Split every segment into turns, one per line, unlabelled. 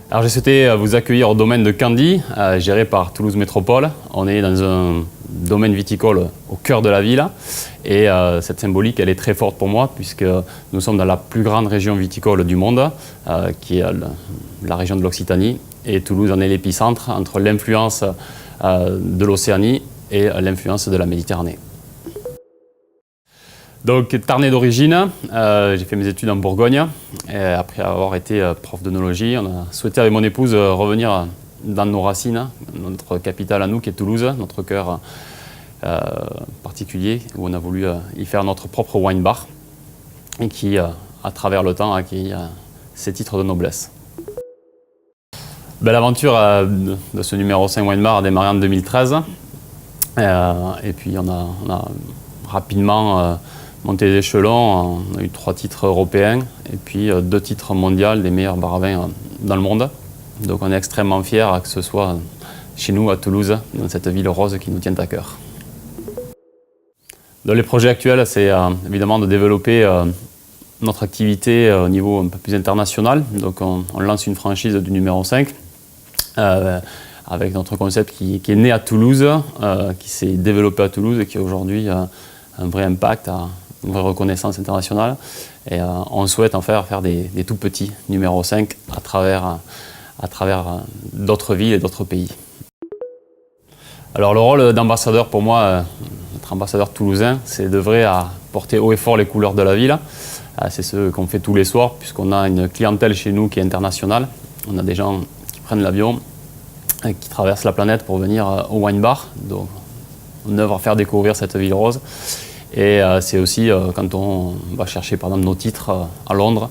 Alors j'ai souhaité vous accueillir au domaine de Candy, géré par Toulouse Métropole. On est dans un domaine viticole au cœur de la ville et cette symbolique elle est très forte pour moi puisque nous sommes dans la plus grande région viticole du monde, qui est la région de l'Occitanie, et Toulouse en est l'épicentre entre l'influence de l'Océanie et l'influence de la Méditerranée. Donc, Tarnais d'origine, j'ai fait mes études en Bourgogne. Et après avoir été prof d'œnologie, on a souhaité avec mon épouse revenir dans nos racines, notre capitale à nous qui est Toulouse, notre cœur particulier, où on a voulu y faire notre propre wine bar et qui, à travers le temps, a acquis ses titres de noblesse. L'aventure de ce numéro 5 wine bar a démarré en 2013 et puis on a rapidement monté les échelons. On a eu 3 titres européens et puis 2 titres mondiaux des meilleurs bars à vin dans le monde. Donc on est extrêmement fiers que ce soit chez nous à Toulouse, dans cette ville rose qui nous tient à cœur. Donc les projets actuels, c'est évidemment de développer notre activité au niveau un peu plus international. Donc on lance une franchise du numéro 5 avec notre concept qui est né à Toulouse, qui s'est développé à Toulouse et qui a aujourd'hui un vrai impact, une vraie reconnaissance internationale. Et on souhaite en faire des tout petits numéro 5 à travers d'autres villes et d'autres pays. Alors le rôle d'ambassadeur pour moi, notre ambassadeur toulousain, c'est d'œuvrer à porter haut et fort les couleurs de la ville. C'est ce qu'on fait tous les soirs puisqu'on a une clientèle chez nous qui est internationale. On a des gens qui prennent l'avion, qui traversent la planète pour venir au wine bar. Donc on œuvre à faire découvrir cette ville rose. Et c'est aussi quand on va chercher par exemple nos titres à Londres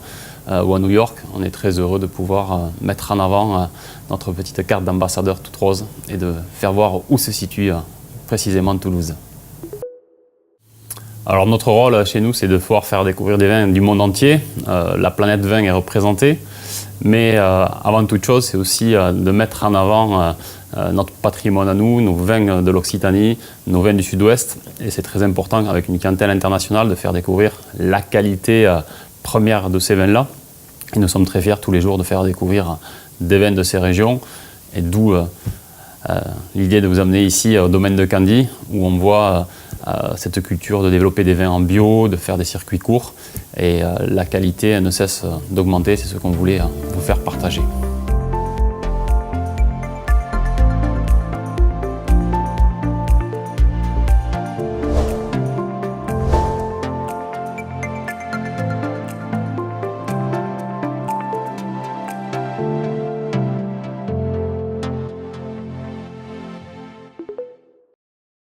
ou à New York, on est très heureux de pouvoir mettre en avant notre petite carte d'ambassadeur toute rose et de faire voir où se situe précisément Toulouse. Alors notre rôle chez nous, c'est de pouvoir faire découvrir des vins du monde entier. La planète vin est représentée, mais avant toute chose, c'est aussi de mettre en avant notre patrimoine à nous, nos vins de l'Occitanie, nos vins du Sud-Ouest. Et c'est très important avec une clientèle internationale de faire découvrir la qualité première de ces vins-là. Et nous sommes très fiers tous les jours de faire découvrir des vins de ces régions, et d'où l'idée de vous amener ici au domaine de Candy, où on voit cette culture de développer des vins en bio, de faire des circuits courts, et la qualité ne cesse d'augmenter, c'est ce qu'on voulait vous faire partager.